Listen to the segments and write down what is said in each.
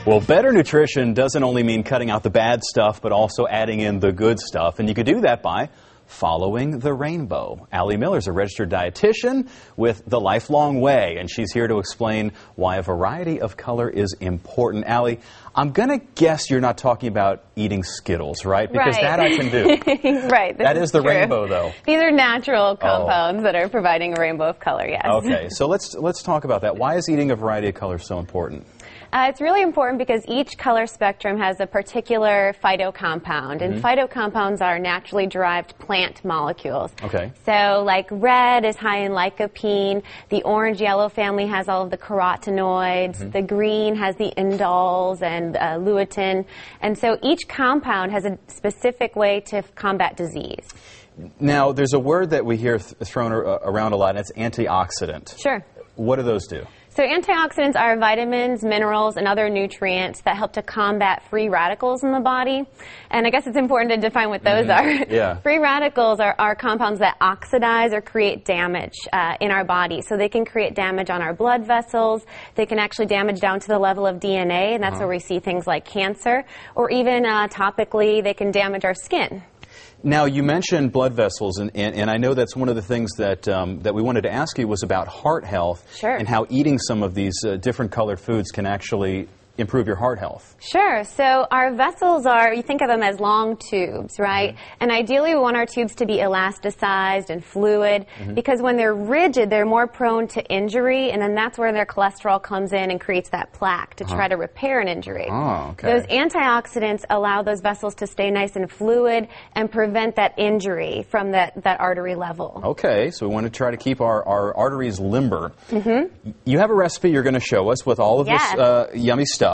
Well, better nutrition doesn't only mean cutting out the bad stuff, but also adding in the good stuff. And you can do that by following the rainbow. Allie Miller's a registered dietitian with The Lifelong Way, and she's here to explain why a variety of color is important. Allie, I'm going to guess you're not talking about eating Skittles, right? Because that I can do. Right. That is the true. Rainbow, though. These are natural compounds that are providing a rainbow of color, yes. Okay, so let's talk about that. Why is eating a variety of colors so important? It's really important because each color spectrum has a particular phytocompound, and phytocompounds are naturally derived plant molecules. Okay. So, like red is high in lycopene, the orange-yellow family has all of the carotenoids, the green has the indoles and lutein, and so each compound has a specific way to combat disease. Now, there's a word that we hear thrown around a lot, and it's antioxidant. Sure. What do those do? So antioxidants are vitamins, minerals, and other nutrients that help to combat free radicals in the body. And I guess it's important to define what those are. Yeah. Free radicals are compounds that oxidize or create damage in our body. So they can create damage on our blood vessels. They can actually damage down to the level of DNA, and that's where we see things like cancer. Or even topically, they can damage our skin. Now, you mentioned blood vessels, and I know that's one of the things that that we wanted to ask you was about heart health. Sure. And how eating some of these different colored foods can actually improve your heart health. Sure. So our vessels are, you think of them as long tubes, right? And ideally we want our tubes to be elasticized and fluid because when they're rigid, they're more prone to injury, and then that's where their cholesterol comes in and creates that plaque to try to repair an injury. Oh, okay. Those antioxidants allow those vessels to stay nice and fluid and prevent that injury from that artery level. Okay, so we want to try to keep our arteries limber. You have a recipe you're going to show us with all of this yummy stuff.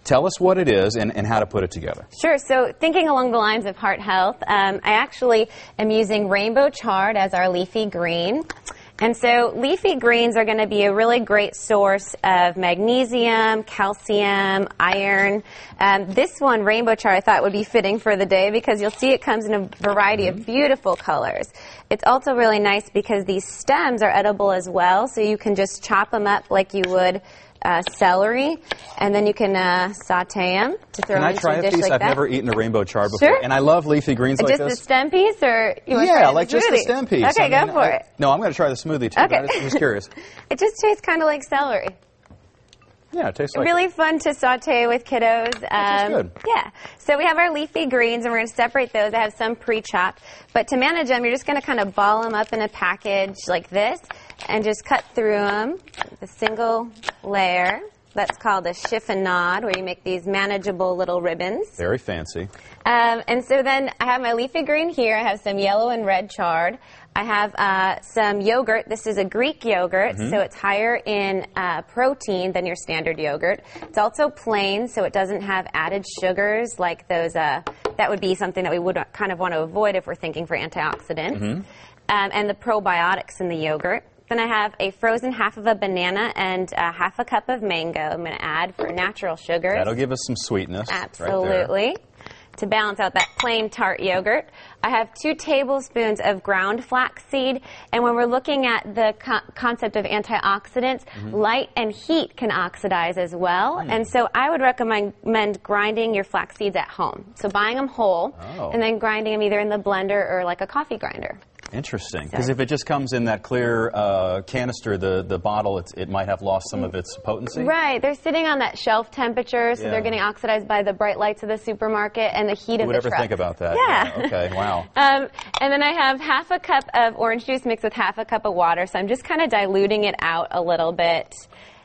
Tell us what it is and how to put it together. Sure. So thinking along the lines of heart health, I actually am using rainbow chard as our leafy green. And so leafy greens are going to be a really great source of magnesium, calcium, iron. This one, rainbow chard, I thought would be fitting for the day because you'll see it comes in a variety of beautiful colors. It's also really nice because these stems are edible as well, so you can just chop them up like you would celery, and then you can saute them to throw them into a dish like that. Can I try a piece? I've never eaten a rainbow chard before. Sure. And I love leafy greens like this. Just the stem piece, or you want to try like just the stem piece. Okay, go for it. No, I'm going to try the smoothie too. Okay. But I'm just curious. It just tastes kind of like celery. Yeah, it tastes like really fun to saute with kiddos. That's good. Yeah. So we have our leafy greens, and we're going to separate those. I have some pre-chopped. But to manage them, you're just going to kind of ball them up in a package like this and just cut through them with a single layer. That's called a chiffonade, where you make these manageable little ribbons. Very fancy. And so then I have my leafy green here. I have some yellow and red chard. I have some yogurt. This is a Greek yogurt, so it's higher in protein than your standard yogurt. It's also plain, so it doesn't have added sugars like those. That would be something that we would kind of want to avoid if we're thinking for antioxidants. And the probiotics in the yogurt. Then I have a frozen half of a banana and half a cup of mango I'm going to add for natural sugars. That'll give us some sweetness. Absolutely. Right to balance out that plain tart yogurt. I have 2 tablespoons of ground flaxseed, and when we're looking at the concept of antioxidants, light and heat can oxidize as well, and so I would recommend grinding your flax seeds at home. So buying them whole, and then grinding them either in the blender or like a coffee grinder. Interesting, because if it just comes in that clear canister, the bottle, it might have lost some of its potency. Right, they're sitting on that shelf temperature, so they're getting oxidized by the bright lights of the supermarket and the heat of the truck. Who would ever think about that? Yeah. Okay, wow. And then I have half a cup of orange juice mixed with half a cup of water, so I'm just kind of diluting it out a little bit.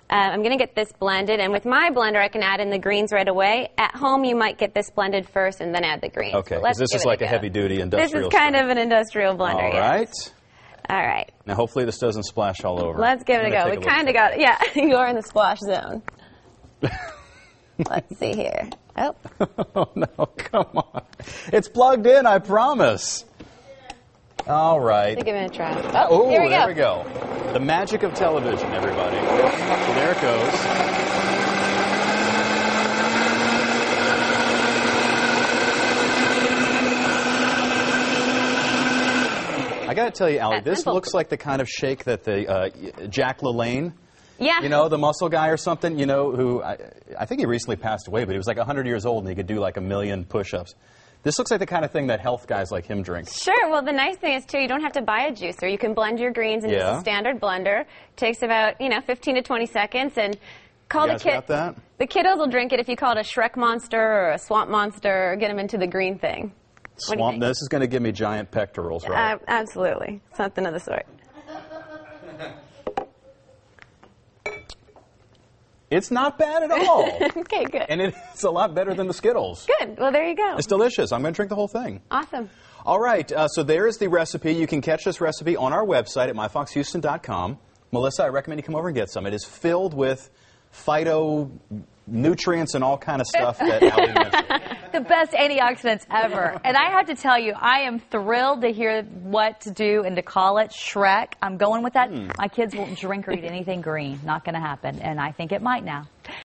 I'm going to get this blended, and with my blender, I can add in the greens right away. At home, you might get this blended first and then add the greens. Okay, because this is like a heavy-duty industrial. This is kind of an industrial blender, All right. All right. Now, hopefully this doesn't splash all over. Let's give it a go. We kind of got it. Yeah, you are in the splash zone. Let's see here. Oh. Oh, no, come on. It's plugged in, I promise. All right. Give it a try. Oh, here we there we go. The magic of television, everybody. So there it goes. I got to tell you, Allie, this looks like the kind of shake that the Jack LaLanne Yeah. You know, the muscle guy or something, you know, who I think he recently passed away, but he was like 100 years old and he could do like 1,000,000 push-ups. This looks like the kind of thing that health guys like him drink. Sure. Well, the nice thing is, too, you don't have to buy a juicer. You can blend your greens in just a standard blender. Takes about, 15 to 20 seconds. And call the got that? The kiddos will drink it if you call it a Shrek monster or a swamp monster or get them into the green thing. Swamp. This is going to give me giant pectorals, right? Absolutely. Something of the sort. It's not bad at all. Okay, good. And it's a lot better than the Skittles. Good. Well, there you go. It's delicious. I'm going to drink the whole thing. Awesome. All right. So there is the recipe. You can catch this recipe on our website at myfoxhouston.com. Melissa, I recommend you come over and get some. It is filled with phytonutrients and all kind of stuff that Allie mentioned. The best antioxidants ever. And I have to tell you, I am thrilled to hear what to do and to call it Shrek. I'm going with that. My kids won't drink or eat anything green. Not going to happen. And I think it might now.